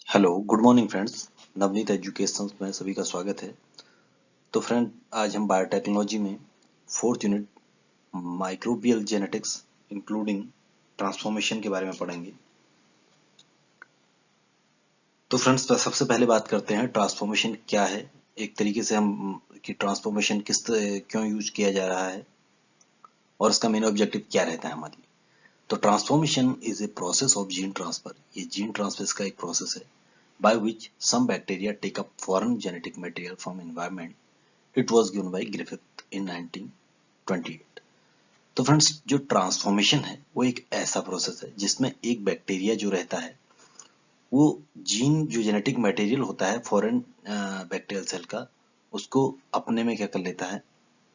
Hello good morning friends. Navneet education में सभी का स्वागत है। तो फ्रेंड, आज हम बायोटेक्नोलॉजी में fourth unit microbial genetics including transformation के बारे में पढ़ेंगे। तो फ्रेंड्स, सबसे पहले बात करते हैं ट्रांसफॉर्मेशन क्या है। एक तरीके से हम कि ट्रांसफॉर्मेशन क्यों यूज किया जा रहा है और इसका मेन ऑब्जेक्टिव क्या रहता है हमारे लिए। तो transformation is a process of gene transfer. ये जीन ट्रांसफर का एक प्रोसेस है by which some bacteria take up foreign genetic material from environment. It was given by Griffith in 1928। तो फ्रेंड्स, जो ट्रांसफॉर्मेशन है वो एक ऐसा प्रोसेस है जिसमें एक बैक्टीरिया जो रहता है वो जीन जो जेनेटिक मटेरियल होता है फॉरेन बैक्टीरियल सेल का, उसको अपने में क्या कर लेता है,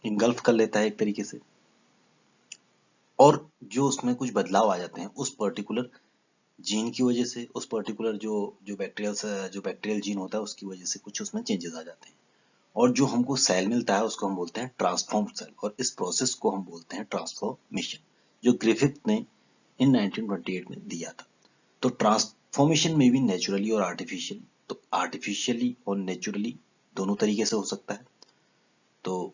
इंगल्फ कर लेता है एक तरीके से। और जो उसमें कुछ बदलाव आ जाते हैं उस पर्टिकुलर जीन की वजह से, उस पर्टिकुलर जो बैक्टीरियल जीन होता है उसकी वजह से कुछ उसमें चेंजेस आ जाते हैं। और जो हमको सेल मिलता है उसको हम बोलते हैं ट्रांसफॉर्म सेल, और इस प्रोसेस को हम बोलते हैं ट्रांसफॉर्मेशन, जो ग्रिफिथ ने इन 1928 में दिया था। तो ट्रांसफॉर्मेशन में भी नेचुरली और आर्टिफिशियल, तो आर्टिफिशियली और नेचुरली दोनों तरीके से हो सकता है। तो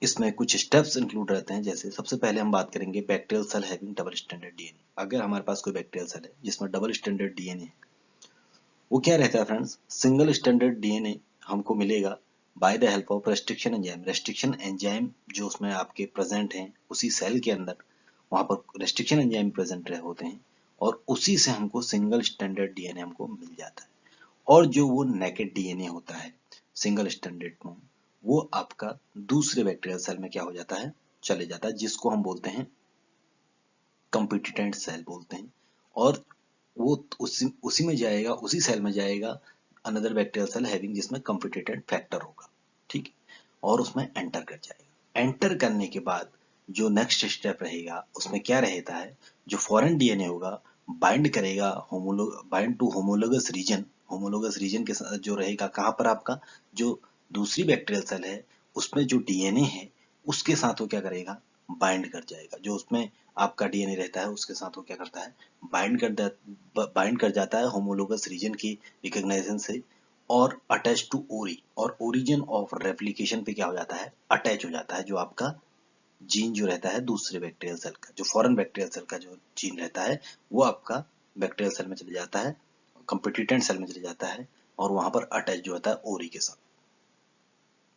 इसमें कुछ स्टेप्स इंक्लूड रहते हैं। जैसे सबसे पहले हम बात करेंगे bacterial cell having double standard DNA. अगर हमारे पास कोई बैक्टीरियल सेल है जिसमें डबल स्टैंडर्ड डीएनए है, वो क्या रहता है फ्रेंड्स, सिंगल स्टैंडर्ड डीएनए हमको मिलेगा bye the help of restriction enzyme. Restriction enzyme जो उसमें आपके प्रेजेंट हैं उसी सेल के अंदर, वहां पर रेस्ट्रिक्शन एंजाइम प्रेजेंट होते हैं और उसी से हमको सिंगल स्टैंडर्ड डीएनए हमको मिल जाता है। और जो वो नेकेड डीएनए होता है सिंगल स्टैंडर्ड फॉर्म, वो आपका दूसरे बैक्टीरियल सेल में क्या हो जाता है, चले जाता है, जिसको हम बोलते हैं कंपिटिटेंट सेल बोलते हैं। और वो उसी में जाएगा, उसी सेल में जाएगा अनदर बैक्टीरियल सेल हैविंग, जिसमें कंपिटिटेंट फैक्टर होगा, ठीक है, और उसमें एंटर कर जाएगा। एंटर करने के बाद जो नेक्स्ट स्टेप रहेगा उसमें क्या रहता है, जो फॉरेन डीएनए होगा बाइंड करेगा bind to homologous region. Homologous region के साथ जो रहेगा कहाँ पर, आपका जो दूसरी बैक्टीरियल सेल है उसमें जो डीएनए है उसके साथ वो क्या करेगा, बाइंड कर जाएगा। जो उसमें आपका डीएनए रहता है उसके साथ वो क्या करता है, बाइंड कर जाता है होमोलोगस रीजन की रिकॉग्निशन से, और अटैच टू ओरी, और ओरिजिन ऑफ रेप्लिकेशन पे क्या हो जाता है, अटैच हो जाता है। जो आपका जीन जो रहता है दूसरे बैक्टीरियल सेल का, जो फॉरेन बैक्टीरियल सेल का जो जीन रहता है वो आपका बैक्टीरियल सेल में चले जाता है, कंपिटिटेंट सेल में चले जाता है, और वहां पर अटैच जो होता है ओरी के साथ,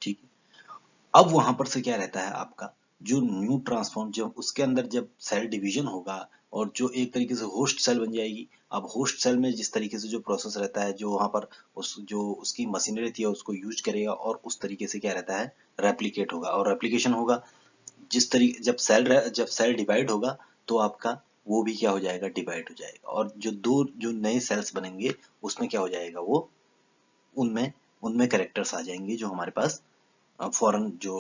ठीक है। अब वहां पर से क्या रहता है आपका, जो न्यू ट्रांसफॉर्म, जब उसके अंदर जब सेल डिवीजन होगा और जो एक तरीके से होस्ट सेल बन जाएगी। अब होस्ट सेल में जिस तरीके से जो प्रोसेस रहता है, जो वहां पर जो उसकी मशीनरी थी उसको यूज करेगा और उस तरीके से क्या रहता है, रेप्लिकेट होगा और रेप्लिकेशन होगा। जिस तरीके जब सेल डिवाइड होगा तो आपका वो भी क्या हो जाएगा, डिवाइड हो जाएगा, और जो नए सेल्स बनेंगे उसमें क्या हो जाएगा, वो उनमें उनमें कैरेक्टर्स आ जाएंगे जो हमारे पास फॉरेन जो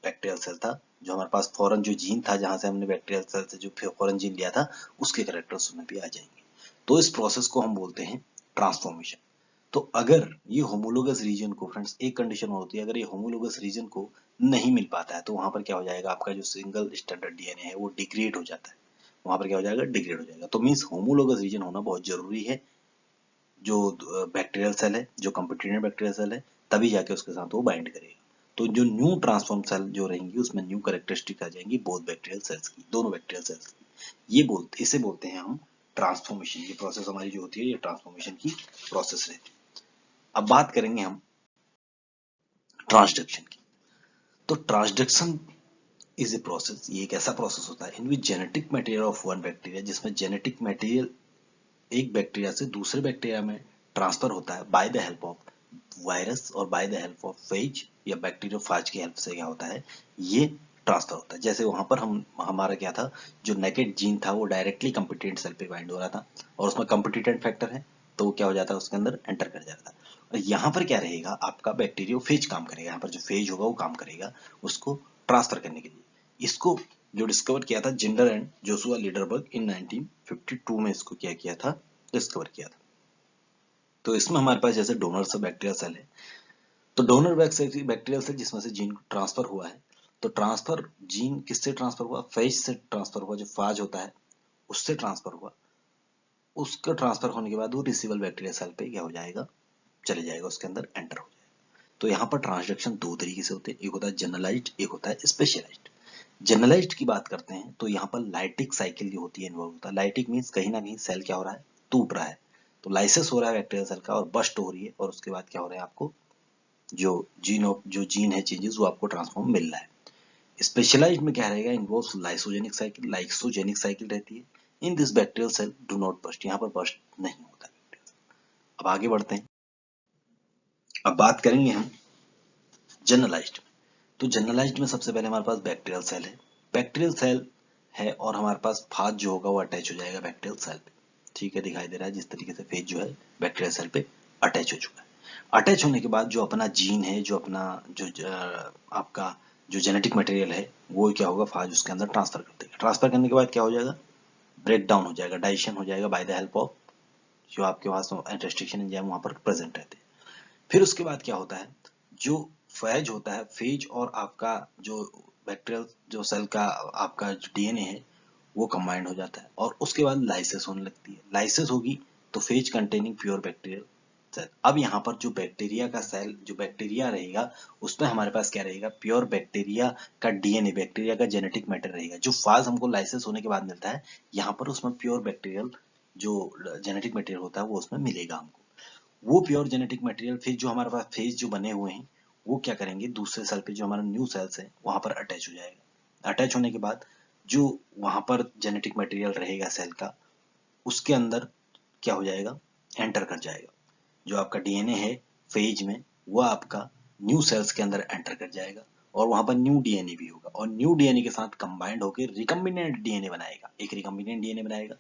बैक्टीरियल सेल था, जो हमारे पास फॉरेन जो जीन था, जहां से हमने बैक्टीरियल सेल से जो फॉरेन जीन लिया था उसके कैरेक्टर्स उसमें भी आ जाएंगे। तो इस प्रोसेस को हम बोलते हैं ट्रांसफॉर्मेशन। तो अगर ये होमोलोगस रीजन को, फ्रेंड्स एक कंडीशन होती है, अगर ये होमोलोगस रीजन को नहीं मिल पाता है तो वहां पर क्या हो जाएगा, आपका जो सिंगल स्टैंडर्ड डीएनए है वो डिग्रेड हो जाता है। वहां पर क्या हो जाएगा, डिग्रेड हो जाएगा। तो मीन्स होमोलोगस रीजन होना बहुत जरूरी है जो बैक्टीरियल सेल है, जो कंपिटिटेंट बैक्टीरियल सेल है, तभी जाके उसके साथ वो बाइंड करेगा। तो जो न्यू ट्रांसफॉर्म सेल जो रहेंगी उसमें न्यू कैरेक्टरिस्टिक आ जाएंगी बोथ बैक्टीरियल सेल्स की, दोनों बैक्टीरियल सेल्स की। इसे बोलते हैं हम ट्रांसफॉर्मेशन। ये प्रोसेस हमारी जो होती है ये ट्रांसफॉर्मेशन की प्रोसेस रहती है। अब बात करेंगे हम ट्रांसडक्शन की। तो ट्रांसडक्शन इज ए प्रोसेस, ये एक ऐसा प्रोसेस होता है in which genetic material of one bacteria, जिसमें जेनेटिक मटेरियल एक बैक्टीरिया से दूसरे बैक्टीरिया में ट्रांसफर होता है by the help of virus और by the help of phage या बैक्टीरियोफाज की हेल्प से क्या होता है, ये ट्रांसफर होता है। जैसे वहां पर हमारा क्या था, जो नेकेड जीन था वो डायरेक्टली कंपिटेंट सेल पे बाइंड हो रहा था और उसमें कंपिटेंट फैक्टर है तो वो क्या हो जाता है, उसके अंदर एंटर कर जाता है। और यहाँ पर क्या रहेगा, आपका बैक्टीरियोफेज काम करेगा, यहाँ पर जो फेज होगा वो काम करेगा उसको ट्रांसफर करने के लिए। इसको जो डिस्कवर किया था जिंडर एंड जोशुआ लीडरबर्ग इन 1952 में, इसको क्या किया था, डिस्कवर किया था। तो इसमें हमारे पास जैसे डोनर से बैक्टीरियल सेल है, तो डोनर बैक्टीरियल सेल जिसमें से जीन ट्रांसफर हुआ है, तो ट्रांसफर जीन किससे ट्रांसफर हुआ, फेज से ट्रांसफर हुआ, जो फाज होता है उससे ट्रांसफर हुआ। उसका ट्रांसफर होने के बाद वो रिसीवल बैक्टीरिया सेल पे क्या हो जाएगा, चले जाएगा, उसके अंदर एंटर हो जाएगा। तो यहाँ पर ट्रांसडक्शन दो तरीके से होते हैं, एक होता है जनरलाइज्ड, एक होता है स्पेशलाइज्ड। जनरलाइज्ड की बात करते हैं तो यहाँ पर लाइटिक साइकिल जो होती है इन्वॉल्व होता है। लाइटिक मीन्स कहीं ना कहीं सेल क्या हो रहा है, टूट रहा है, तो लाइसिस हो रहा है बैक्टीरियल सेल का और बस्ट हो रही है, और उसके बाद क्या हो रहा है, आपको जो जीन है चेंजेस वो आपको ट्रांसफॉर्म मिल रहा है। स्पेशलाइज्ड में क्या रहेगा, involve lysogenic cycle, lysogenic cycle रहती है। In this bacterial cell do not burst, यहाँ पर बस्ट नहीं होता है। अब आगे बढ़ते हैं, अब बात करेंगे हम जनरलाइज्ड में। तो जनरलाइज्ड में सबसे पहले हमारे पास बैक्टीरियल सेल है, बैक्टीरियल सेल है और हमारे पास फाज जो होगा वो अटैच हो जाएगा बैक्टीरियल सेल पे। ठीक है, दिखाई दे रहा है जिस तरीके से फेज जो है बैक्टीरियल सेल पे अटैच हो चुका है। अटैच होने के बाद जो अपना जीन है, जो अपना आपका जो जेनेटिक मटेरियल है वो क्या होगा, फाज उसके अंदर ट्रांसफर कर देगा। ट्रांसफर करने के बाद क्या हो जाएगा, ब्रेक डाउन हो जाएगा, डाइजेशन हो जाएगा बाय द हेल्प ऑफ जो आपके पास रेस्ट्रिक्शन एंजाइम वहां पर प्रेजेंट रहते हैं। फिर उसके बाद क्या होता है, जो फेज होता है, फेज और आपका जो बैक्टीरियल जो सेल का आपका जो डीएनए है वो कंबाइंड हो जाता है, और उसके बाद लाइसिस होने लगती है। लाइसिस होगी तो phage containing pure bacterial cell. अब यहाँ पर जो बैक्टीरिया का सेल, जो बैक्टीरिया रहेगा उसमें हमारे पास क्या रहेगा, प्योर बैक्टीरिया का डीएनए, बैक्टीरिया का जेनेटिक मैटर रहेगा। जो फाज हमको लाइसिस होने के बाद मिलता है, यहाँ पर उसमें प्योर बैक्टीरियल जो जेनेटिक मटेरियल होता है वो उसमें मिलेगा हमको। वो प्योर जेनेटिक मटेरियल फिर जो हमारे पास फेज जो बने हुए हैं वो क्या करेंगे, दूसरे सेल पे जो हमारा न्यू सेल्स है वहां पर अटैच हो जाएगा। अटैच होने के बाद जो वहां पर जेनेटिक मटेरियल रहेगा सेल का, उसके अंदर क्या हो जाएगा, एंटर कर जाएगा। जो आपका डीएनए है फेज में वो आपका न्यू सेल्स के अंदर एंटर कर जाएगा, और वहां पर न्यू डीएनए भी होगा, और न्यू डीएनए के साथ कंबाइंड होकर रिकम्बिनेंट डीएनए बनाएगा। एक रिकम्बिनेंट डीएनए बनाएगा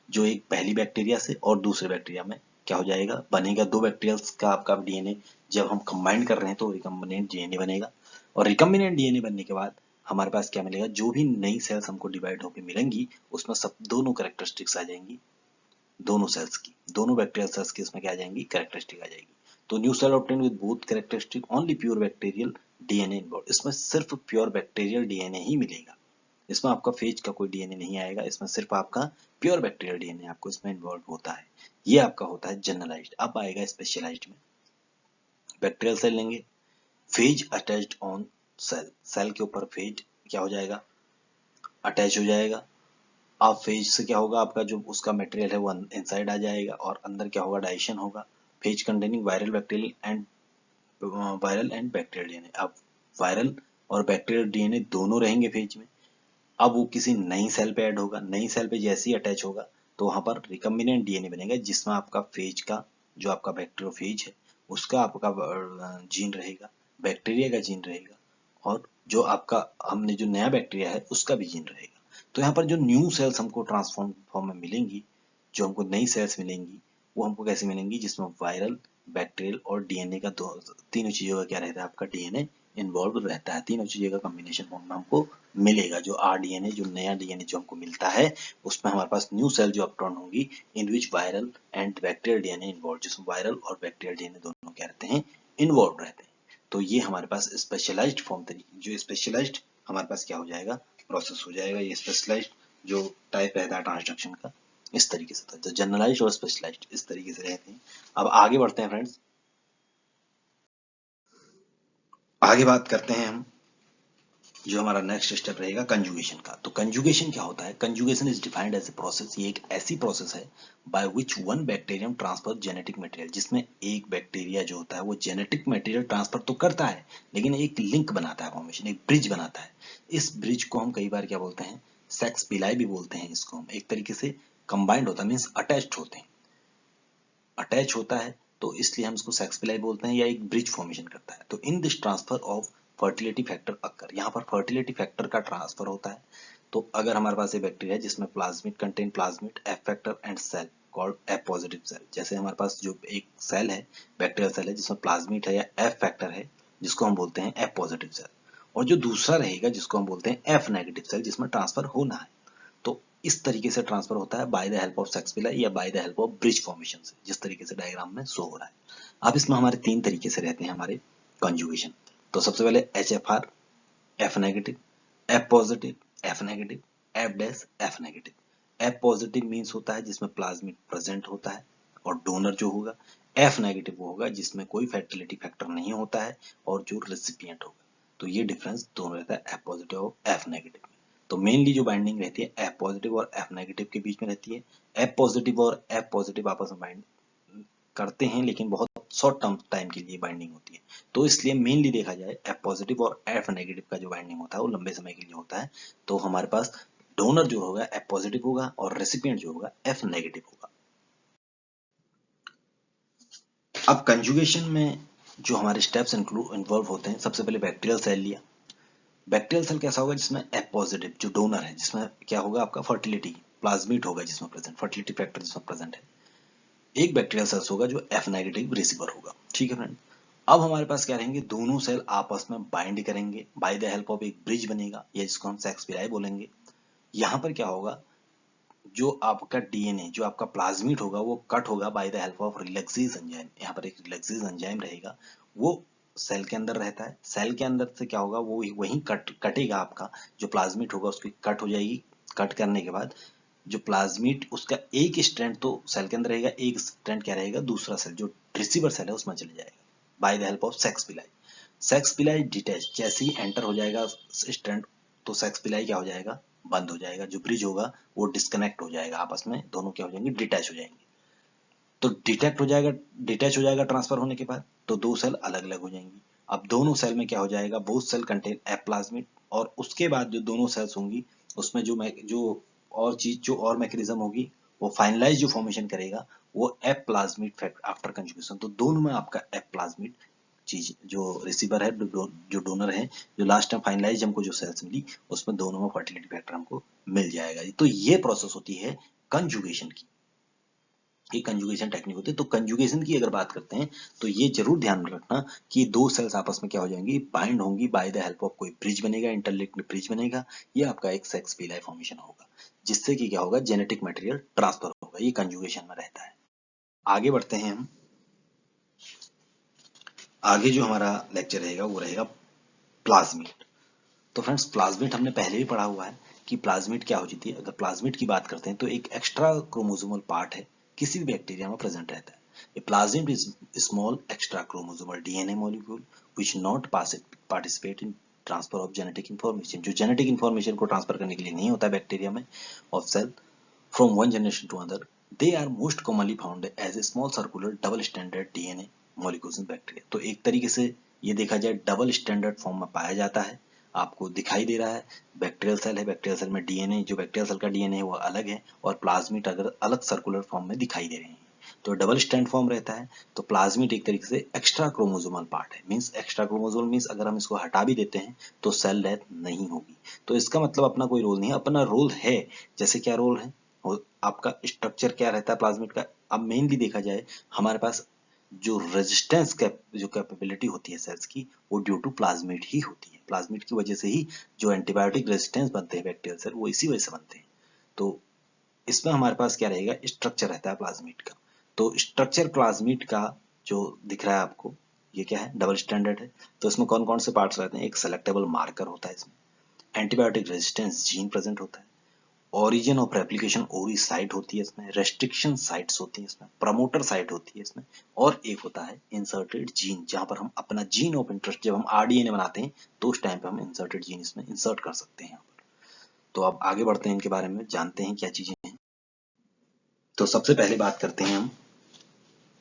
जो एक पहली बैक्टीरिया से और दूसरे बैक्टीरिया में क्या हो जाएगा, बनेगा। दो बैक्टीरियल्स का आपका डीएनए जब हम कंबाइन कर रहे हैं तो रिकम्बिनेंट डीएनए बनेगा, और रिकम्बिनेंट डीएनए बनने के बाद हमारे पास क्या मिलेगा, जो भी नई सेल्स हमको डिवाइड होकर मिलेंगी उसमें सब दोनों कैरेक्टरिस्टिक्स आ जाएंगी, दोनों सेल्स की, दोनों बैक्टीरियल सेल्स की इसमें क्या आ जाएंगी, कैरेक्टरिस्टिक आ जाएगी। तो new cell obtain with both characteristic only pure bacterial DNA involve. इसमें सिर्फ प्योर बैक्टीरियल डीएनए ही मिलेगा, इसमें आपका फेज का कोई डीएनए नहीं आएगा, इसमें सिर्फ आपका प्योर बैक्टीरियल डीएनए आपको इसमें इन्वॉल्व होता है। ये आपका होता है जनरलाइज्ड। अब आएगा स्पेशलाइज्ड में, बैक्टीरियल सेल लेंगे, phage attached on cell, cell के ऊपर फेज क्या हो जाएगा, अटैच हो जाएगा। अब फेज से क्या होगा, आपका जो उसका मटेरियल है वो इनसाइड आ जाएगा, और अंदर क्या होगा, डाइजेशन होगा। Phase containing viral and bacterial DNA. अब वायरल और बैक्टीरियल डीएनए दोनों रहेंगे फेज में। अब वो किसी नई सेल पे ऐड होगा, नई सेल पे जैसे ही अटैच होगा तो वहां पर रिकम्बिनेंट डीएनए बनेगा, जिसमें आपका फेज का जो आपका बैक्टीरियोफेज है उसका आपका जीन रहेगा, बैक्टीरिया का जीन रहेगा, और जो आपका हमने जो नया बैक्टीरिया है उसका भी जीन रहेगा। तो यहाँ पर जो न्यू सेल्स हमको ट्रांसफॉर्म फॉर्म में मिलेंगी, जो हमको नई सेल्स मिलेंगी वो हमको कैसे मिलेंगी, जिसमें वायरल, बैक्टीरियल और डीएनए का तीनों चीजों का क्या रहता है, आपका डीएनए इन्वॉल्व रहता है। तीनों चीजों का कॉम्बिनेशन फॉर्म में हमको मिलेगा। जो आरडीएनए, जो नया डीएनए जो हमको मिलता है उसमें हमारे पास न्यू सेल जो अपटर्न होंगी in which viral and bacterial DNA involve, जिसमें वायरल और बैक्टीरियल डीएनए दोनों क्या रहते हैं, इन्वॉल्व रहते हैं। तो ये हमारे पास स्पेशलाइज्ड फॉर्म तरीके, जो स्पेशलाइज्ड हमारे पास क्या हो जाएगा, प्रोसेस हो जाएगा। ये स्पेशलाइज्ड जो टाइप रहता है ट्रांसडक्शन का इस तरीके से था। तो जनरलाइज्ड और स्पेशलाइज्ड इस तरीके से रहते हैं। अब आगे बढ़ते हैं फ्रेंड्स, आगे बात करते हैं हम जो हमारा नेक्स्ट स्टेप रहेगा कंजुगेशन का। तो कंजुगेशन क्या होता है, conjugation is defined as a process, ये एक ऐसी प्रोसेस है by which one bacterium transfer genetic material, जिसमें एक बैक्टीरिया जो होता है वो जेनेटिक मटेरियल ट्रांसफर तो करता है लेकिन एक लिंक बनाता है, फॉर्मेशन, एक ब्रिज बनाता है। इस ब्रिज को हम कई बार क्या बोलते हैं, सेक्स पिलाई भी बोलते हैं इसको हम। एक तरीके से कंबाइंड होता है, मीन्स अटैच्ड होते हैं, अटैच होता है तो इसलिए हम इसको सेक्स पिलाई बोलते हैं, या एक ब्रिज फॉर्मेशन करता है। तो in this transfer of fertility factor occur, यहाँ पर फर्टिलिटी फैक्टर का ट्रांसफर होता है। तो अगर हमारे पास ये बैक्टीरिया है जिसमें plasmid contain plasmid F factor and cell called F positive cell, जैसे हमारे पास जो एक सेल है बैक्टीरियल सेल है जिसमें प्लाज्मिड है या एफ फैक्टर है जिसको हम बोलते हैं एफ पॉजिटिव सेल, और जो दूसरा रहेगा जिसको हम बोलते हैं एफ नेगेटिव सेल जिसमें ट्रांसफर होना है। तो इस तरीके से ट्रांसफर होता है by the help of sex pili या by the help of bridge formation से, जिस तरीके से डायग्राम में शो हो रहा है। अब इसमें हमारे तीन तरीके से रहते हैं हमारे कंजुगेशन। तो सबसे पहले H F R, F negative, F positive, F negative, F dash, F negative. F positive means होता है जिसमें प्लाज्मिड प्रेजेंट होता है और डोनर जो होगा, F नेगेटिव वो होगा जिसमें कोई फर्टिलिटी फैक्टर नहीं होता है और जो रेसिपिएंट होगा। तो ये डिफरेंस दोनों रहता है F पॉजिटिव और F नेगेटिव में। तो मेनली जो बाइंडिंग रहती है F पॉजिटिव और F नेगेटिव के बीच में रहती है। F पॉजिटिव और F पॉजिटिव आपस में बाइंड करते हैं लेकिन बहुत शॉर्ट टर्म टाइम के लिए बाइंडिंग होती है। तो इसलिए मेनली देखा जाए F पॉजिटिव और F नेगेटिव का जो बाइंडिंग होता है वो लंबे समय के लिए होता है। तो हमारे पास डोनर जो होगा F पॉजिटिव होगा और रेसिपिएंट जो होगा F नेगेटिव होगा। अब कंजुगेशन में जो हमारे स्टेप्स इन्वॉल्व होते हैं, सबसे पहले बैक्टीरियल सेल लिया। बैक्टीरियल सेल कैसा होगा जिसमें F पॉजिटिव जो डोनर है, जिसमें क्या होगा आपका फर्टिलिटी प्लाज्मिड होगा जिसमें प्रेजेंट, फर्टिलिटी फैक्टर जिसमें प्रेजेंट है। एक बैक्टीरियल सेल्स होगा जो F नेगेटिव रिसीवर होगा। ठीक है फ्रेंड। अब हमारे पास क्या रहेंगे, दोनों सेल आपस में बाइंड करेंगे बाय द हेल्प ऑफ एक ब्रिज बनेगा या जिसको हम सेक्स पिलाई बोलेंगे। यहाँ पर क्या होगा, जो आपका डीएनए जो आपका प्लाज्मिड होगा वो कट होगा bye the help of relaxes enzyme. यहाँ पर एक रिलैक्सेज एंजाइम रहेगा, वो सेल के अंदर रहता है। सेल के अंदर से क्या होगा, वो वहीं कटेगा, आपका जो प्लाज्मिड होगा उसकी कट हो जाएगी। कट करने के बाद जो प्लाज्मिड उसका एक स्ट्रैंड तो सेल के अंदर रहेगा, एक स्ट्रैंड क्या रहेगा दूसरा सेल जो रिसीवर सेल है उसमें चले जाएगा bye the help of sex पिलाई। सेक्स पिलाई डिटैच जैसे ही एंटर हो जाएगा स्ट्रैंड, तो सेक्स पिलाई क्या हो जाएगा, बंद हो जाएगा। जो ब्रिज होगा वो डिस्कनेक्ट हो जाएगा, आपस में दोनों क्या हो जाएंगे, डिटैच हो जाएंगे। तो डिटैच हो जाएगा ट्रांसफर होने के बाद, तो दो सेल अलग अलग हो जाएंगी। अब दोनों सेल में क्या हो जाएगा, both cell contain F plasmid, और उसके बाद जो दोनों सेल्स होंगी उसमें जो और चीज जो और मैकेनिज्म होगी वो फाइनलाइज जो फॉर्मेशन करेगा वो F plasmid fact after conjugation. तो दोनों में आपका एफ प्लाज्मिड चीज जो रिसीवर है जो डोनर है, जो लास्ट टाइम फाइनलाइज हमको जो सेल्स मिली उसमें दोनों में फर्टिलिटी फैक्टर हमको मिल जाएगा। तो ये प्रोसेस होती है कंजुगेशन की, ये कंजुगेशन टेक्निक होती है। तो कंजुगेशन की अगर बात करते हैं तो ये जरूर ध्यान में रखना कि दो सेल्स आपस में क्या हो जाएंगी, बाइंड होंगी बाय द हेल्प ऑफ कोई ब्रिज बनेगा, इंटरलिंक्ड ब्रिज बनेगा। ये आपका एक सेक्स पिलाई फॉर्मेशन होगा जिससे कि क्या होगा, जेनेटिक मटेरियल ट्रांसफर होगा। ये कंजुगेशन में रहता है। आगे बढ़ते हैं हम। आगे जो हमारा लेक्चर रहेगा वो रहेगा प्लाज्मिड। तो फ्रेंड्स प्लाज्मिड हमने पहले भी पढ़ा हुआ है कि प्लाज्मिड क्या होती है। अगर प्लाज्मिड की बात करते हैं तो एक एक्स्ट्रा क्रोमोसोमल पार्ट है, किसी भी बैक्टीरिया में प्रेजेंट रहता है। A plasmid is small extra chromosomal DNA molecule which not participate in transfer of genetic information, जो genetic information को ट्रांसफर करने के लिए नहीं होता है बैक्टीरिया में of cell from one generation to another. They are most commonly found as a small circular double stranded DNA molecules in bacteria. तो एक तरीके से ये देखा जाए डबल स्टैंडर्ड फॉर्म में पाया जाता है, आपको दिखाई दे रहा है। बैक्टीरियल सेल है, बैक्टीरियल सेल में डीएनए जो बैक्टीरियल सेल का डीएनए है वो अलग है और प्लाज्मिड अगर अलग सर्कुलर फॉर्म में दिखाई दे रहे हैं तो डबल स्टैंड फॉर्म रहता है। तो प्लाज्मिड एक तरीके से एक्स्ट्रा क्रोमोसोमल पार्ट है। मींस एक्स्ट्रा क्रोमोसोमल मींस अगर हम इसको हटा भी देते हैं तो सेल डेथ नहीं होगी। तो इसका मतलब अपना कोई रोल नहीं है, अपना रोल है। जैसे क्या रोल है, आपका स्ट्रक्चर क्या रहता है प्लाज्मिड का। अब मेनली देखा जाए हमारे पास जो रेजिस्टेंस जो कैपेबिलिटी होती है सेल्स की वो ड्यू टू प्लाज्मिड ही होती है। प्लाज्मिड की वजह से ही जो एंटीबायोटिक रेजिस्टेंस बनते हैं बैक्टीरियल सेल वो इसी वजह से बनते हैं। तो इसमें हमारे पास क्या रहेगा, स्ट्रक्चर रहता है प्लाज्मिड का। तो स्ट्रक्चर प्लाज्मिड का जो दिख रहा है आपको, ये क्या है, डबल स्टैंडर्ड है। तो इसमें कौन कौन से पार्ट्स रहते हैं, एक सेलेक्टेबल मार्कर होता है इसमें, एंटीबायोटिक रेजिस्टेंस जीन प्रेजेंट होता है, ओरिजिन ऑफ रेप्लिकेशन ओरी साइट होती है इसमें, रेस्ट्रिक्शन साइट्स होती है इसमें, प्रमोटर साइट होती है इसमें, और एक होता है इंसर्टेड जीन, जहां पर हम अपना जीन ऑफ इंटरेस्ट जब हम आरडीएनए बनाते हैं तो उस टाइम पे हम इंसर्टेड जीन इसमें इंसर्ट कर सकते हैं यहाँ पर। तो अब आगे बढ़ते हैं, इनके बारे में जानते हैं क्या चीजें हैं। तो सबसे पहले बात करते हैं हम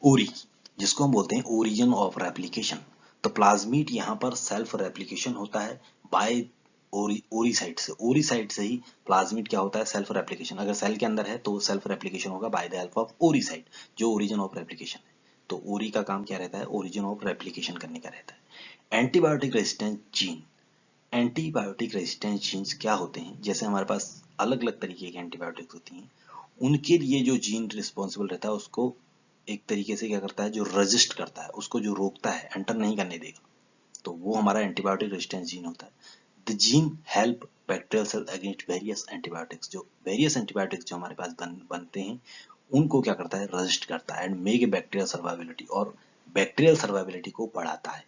ओरी, जिसको हम बोलते हैं ओरिजिन ऑफ रेप्लिकेशन। तो प्लाज्मिड यहाँ पर सेल्फ रेप्लिकेशन होता है बाय ओरी साइट से। ओरी साइट से ही प्लाज्मिड क्या होता है, सेल्फ रेप्लिकेशन। अगर सेल के अंदर है तो सेल्फ रेप्लिकेशन होगा बाय द हेल्प ऑफ ओरी साइट, जो ओरिजिन ऑफ रेप्लिकेशन है। तो ओरी का काम क्या रहता है, ओरिजिन ऑफ रेप्लिकेशन करने का रहता है। Antibiotic resistance gene, antibiotic resistance genes क्या होते हैं, जैसे हमारे पास अलग अलग तरीके की एंटीबायोटिक्स होती हैं, उनके लिए जो जीन रिस्पॉन्सिबल रहता है उसको एक तरीके से क्या करता है, जो रजिस्ट करता है, उसको जो रोकता है, एंटर नहीं करने देगा, तो वो हमारा एंटीबायोटिक रेजिस्टेंस जीन होता है। The gene help bacterial cell against various antibiotics, जो वेरियस एंटीबायोटिक्स जो हमारे पास बनते हैं उनको क्या करता है, रजिस्ट करता है and make a bacterial survivability, और बैक्टीरियल सर्वाइबिलिटी को बढ़ाता है।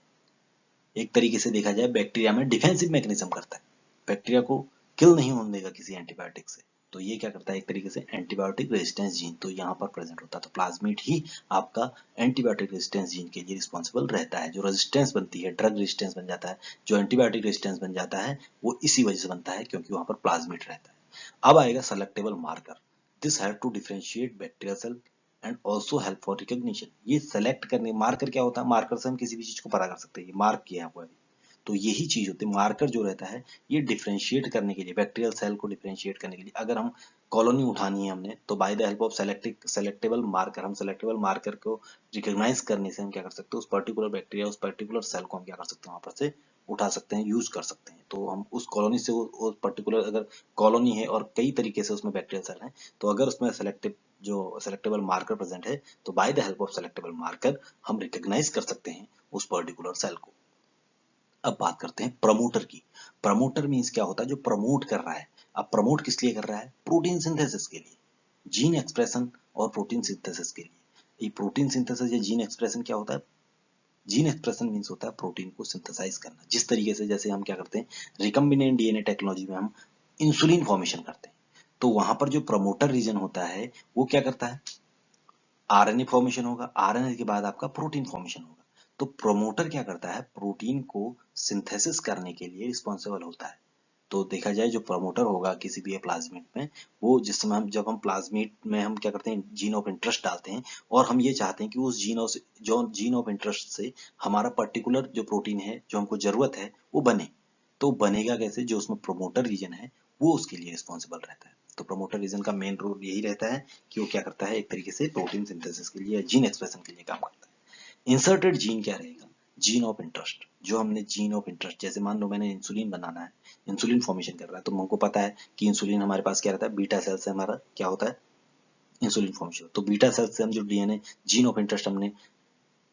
एक तरीके से देखा जाए बैक्टीरिया में डिफेंसिव मैकेनिज्म करता है, बैक्टीरिया को किल नहीं होने देगा किसी एंटीबायोटिक से। तो ये क्या करता है, एक तरीके से एंटीबायोटिक रेजिस्टेंस जीन तो यहाँ पर प्रेजेंट होता है। तो प्लाज्मिड ही आपका एंटीबायोटिक रेजिस्टेंस जीन के लिए रिस्पॉन्सिबल रहता है। जो रेजिस्टेंस बनती है, ड्रग रेजिस्टेंस बन जाता है, जो एंटीबायोटिक रेजिस्टेंस बन जाता है, वो इसी वजह से बनता है क्योंकि वहां पर प्लाज्मिड रहता है। अब आएगा selectable marker. This help to differentiate bacterial cell and also help for recognition. ये सेलेक्ट करने, मार्कर क्या होता है, मार्कर से हम किसी भी चीज को पता कर सकते हैं, ये मार्क किया हुआ है। तो यही चीज होती है, मार्कर जो रहता है ये डिफरेंशिएट करने के लिए, बैक्टीरियल सेल को डिफरेंशिएट करने के लिए, अगर हम कॉलोनी उठानी है हमने, तो bye the help of selectable marker, हम सेलेक्टेबल मार्कर को रिकॉग्नाइज करने से हम क्या कर सकते हैं, उस पर्टिकुलर बैक्टीरिया, उस पर्टिकुलर सेल को हम क्या कर सकते हैं, वहां पर से उठा सकते हैं, यूज कर सकते हैं। तो हम उस कॉलोनी से वो पर्टिकुलर अगर कॉलोनी है और कई तरीके से उसमें बैक्टीरियल सेल हैं, तो अगर उसमें सेलेक्टेबल मार्कर प्रेजेंट है, तो bye the help of selectable marker हम रिकॉग्नाइज कर सकते हैं उस पर्टिकुलर सेल को। अब बात करते हैं प्रमोटर की। प्रमोटर मीन्स क्या होता है, जो प्रमोट कर रहा है। अब प्रमोट किस लिए कर रहा है, प्रोटीन सिंथेसिस के लिए, जीन एक्सप्रेशन और प्रोटीन सिंथेसिस के लिए। ये प्रोटीन सिंथेसिस या जीन एक्सप्रेशन क्या होता है, जीन एक्सप्रेशन मीन्स होता है प्रोटीन को सिंथेसाइज करना। जिस तरीके से जैसे हम क्या करते हैं, रिकम्बिनेंट डीएनए टेक्नोलॉजी में हम इंसुलिन फॉर्मेशन करते हैं, तो वहां पर जो प्रमोटर रीजन होता है वो क्या करता है, आरएनए फॉर्मेशन होगा, आरएनए के बाद आपका प्रोटीन फॉर्मेशन होगा। तो प्रोमोटर क्या करता है, प्रोटीन को सिंथेसिस करने के लिए रिस्पॉन्सिबल होता है। तो देखा जाए जो प्रमोटर होगा किसी भी प्लाज्मिड में, वो जिस समय हम जब हम प्लाज्मिड में हम क्या करते हैं, जीन ऑफ इंटरेस्ट डालते हैं, और हम ये चाहते हैं कि उस जीन ऑफ इंटरेस्ट से हमारा पर्टिकुलर जो प्रोटीन है जो हमको जरूरत है वो बने। तो बनेगा कैसे, जो उसमें प्रोमोटर रीजन है वो उसके लिए रिस्पॉन्सिबल रहता है। तो प्रमोटर रीजन का मेन रोल यही रहता है कि वो क्या करता है, एक तरीके से प्रोटीन सिंथेसिस के लिए, जीन एक्सप्रेशन के लिए काम करता है। इंसर्टेड जीन क्या रहेगा, जीन ऑफ इंटरेस्ट। जो हमने जीन ऑफ इंटरेस्ट, जैसे मान लो मैंने इंसुलिन बनाना है, इंसुलिन फॉर्मेशन कर रहा है, तो हमको पता है कि इंसुलिन हमारे पास क्या रहता है, बीटा सेल से हमारा क्या होता है, इंसुलिन फॉर्मेशन। तो बीटा सेल से हम जो डीएनए, जीन ऑफ इंटरेस्ट हमने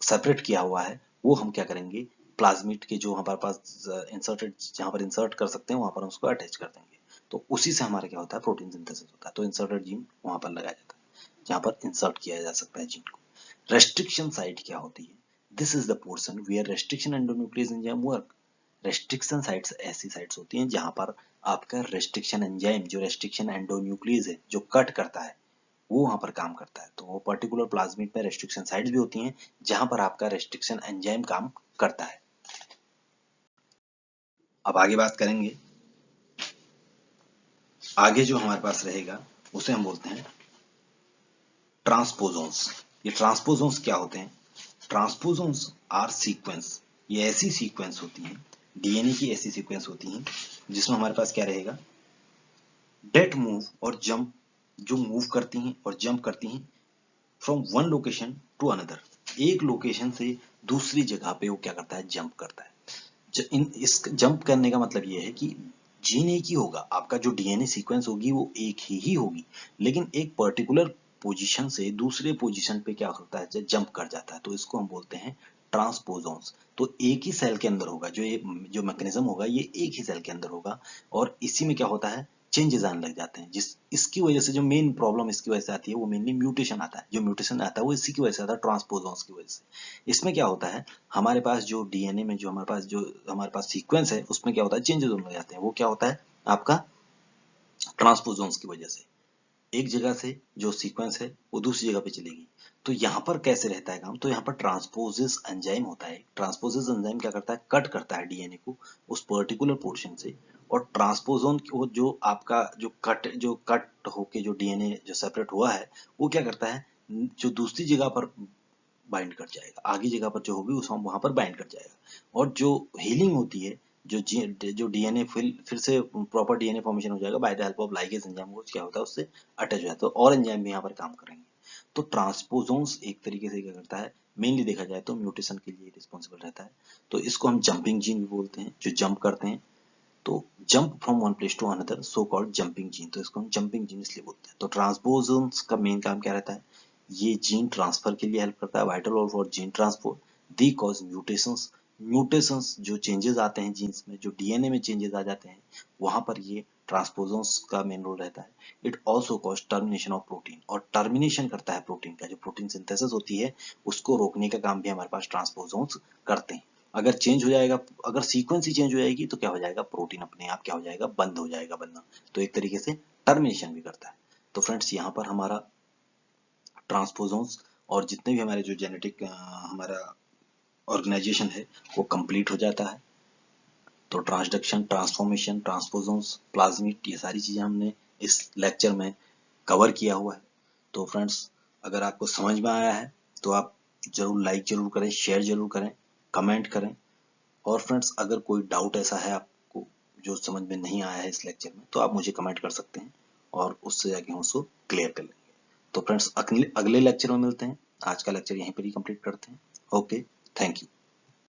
सेपरेट किया हुआ है, वो हम क्या करेंगे, प्लाज्मिड के जो हमारे पास इंसर्टेड, जहां पर इंसर्ट कर सकते हैं वहां पर हम उसको अटैच कर देंगे। तो उसी से हमारा क्या होता है, प्रोटीन सिंथेसिस होता है। तो इंसर्टेड जीन वहां पर लगाया जाता है जहां पर इंसर्ट किया जा सकता है जीन को। रेस्ट्रिक्शन साइट क्या होती है, this is the portion where restriction endonuclease enzyme work. Restriction sites ऐसी साइट्स होती हैं जहां पर आपका रेस्ट्रिक्शन एंजाइम, जो रेस्ट्रिक्शन एंडोन्यूक्लियस है जो कट करता है, वो वहां पर काम करता है। तो वो पर्टिकुलर प्लाज्मिड में रेस्ट्रिक्शन साइट्स भी होती हैं जहां पर आपका रेस्ट्रिक्शन एंजाइम काम करता है। अब आगे बात करेंगे, आगे जो हमारे पास रहेगा उसे हम बोलते हैं ट्रांसपोजोन्स। ये ट्रांसपोजोन्स क्या होते हैं, ट्रांसपोजोन्स आर सीक्वेंस, ये ऐसी सीक्वेंस होती हैं, डीएनए की ऐसी सीक्वेंस होती हैं जिसमें हमारे पास क्या रहेगा, डेट मूव और जंप, जो मूव करती हैं और जंप करती हैं from one location to another. एक लोकेशन से दूसरी जगह पे वो क्या करता है, जंप करता है। इस जंप करने का मतलब ये है कि जीन एक ही होगा, आपका जो डीएनए सीक्वेंस होगी वो एक ही होगी, लेकिन एक पर्टिकुलर पोजीशन से दूसरे पोजीशन पे क्या होता है, जंप कर जाता है। तो इसको हम बोलते हैं ट्रांसपोजोन्स। तो एक ही सेल के अंदर होगा, जो मैकेनिज्म होगा ये एक ही सेल के अंदर होगा, और इसी में क्या होता है, चेंजेस आने लग जाते हैं। इसकी वजह से जो मेन प्रॉब्लम इसकी वजह से आती है वो मेनली म्यूटेशन आता है। जो म्यूटेशन आता है वो इसी की वजह से आता है, ट्रांसपोजोन्स की वजह से। इसमें क्या होता है, हमारे पास जो डीएनए में जो हमारे पास सीक्वेंस है उसमें क्या होता है, चेंजेस होने लग जाते हैं। वो क्या होता है आपका, ट्रांसपोजोन्स की वजह से एक जगह से जो सीक्वेंस है वो दूसरी जगह पे चलेगी। तो यहाँ पर कैसे रहता है काम, तो यहाँ पर ट्रांसपोजेस एंजाइम होता है। ट्रांसपोजेस एंजाइम क्या करता है, कट करता है डीएनए को उस पर्टिकुलर पोर्शन से, और ट्रांसपोजोन को जो आपका जो कट होके जो डीएनए जो सेपरेट हुआ है वो क्या करता है, जो दूसरी जगह पर बाइंड कर जाएगा, आगे जगह पर जो होगी उस वहां पर बाइंड कर जाएगा। और जो हीलिंग होती है, जो डीएनए फिर से प्रॉपर डीएनए फॉर्मेशन हो जाएगा bye the help of ligase enzyme, वो क्या होता है उससे अटैच हो जाता है, और एंजाइम भी यहाँ पर काम करेंगे। तो ट्रांसपोजोन्स एक तरीके से क्या करता है, मेनली देखा जाए तो म्यूटेशन के लिए रिस्पॉन्सिबल रहता है। तो इसको हम जंपिंग जीन भी बोलते हैं, जो जंप करते हैं। तो jump from one place to another, so called jumping gene. तो इसको हम जंपिंग जीन इसलिए बोलते हैं। तो ट्रांसपोजोन्स का मेन काम क्या रहता है, ये जीन ट्रांसफर के लिए हेल्प करता है, vital role for gene transport. The cause mutations, mutations जो चेंजेस आते हैं जीन्स में, जो डीएनए में चेंजेस आ जाते हैं, वहां पर ये ट्रांसपोजोन्स का मेन रोल रहता है। It also cause termination of protein, और टर्मिनेशन करता है प्रोटीन का, जो प्रोटीन सिंथेसिस होती है उसको रोकने का काम भी हमारे पास ट्रांसपोजोन्स करते हैं। अगर चेंज हो जाएगा, अगर सीक्वेंस ही चेंज हो जाएगी तो क्या हो जाएगा, प्रोटीन अपने आप क्या हो जाएगा, बंद हो जाएगा बनना। तो एक तरीके से टर्मिनेशन भी करता है। तो फ्रेंड्स यहाँ पर हमारा ट्रांसपोजोन्स और जितने भी हमारे जो जेनेटिक हमारा ऑर्गेनाइजेशन है वो कंप्लीट हो जाता है। तो ट्रांसडक्शन, ट्रांसफॉर्मेशन, ट्रांसपोजोन्स, प्लाज्मिड, ये सारी चीजें हमने इस लेक्चर में कवर किया हुआ है। तो फ्रेंड्स अगर आपको समझ में आया है तो आप जरूर लाइक जरूर करें, शेयर जरूर करें, कमेंट करें। और फ्रेंड्स अगर कोई डाउट ऐसा है आपको जो समझ में नहीं आया है इस लेक्चर में, तो आप मुझे कमेंट कर सकते हैं और उससे जाके हम उसको क्लियर कर लेंगे। तो फ्रेंड्स अगले लेक्चर में मिलते हैं। आज का लेक्चर यहीं पर ही कंप्लीट करते हैं। Okay, thank you.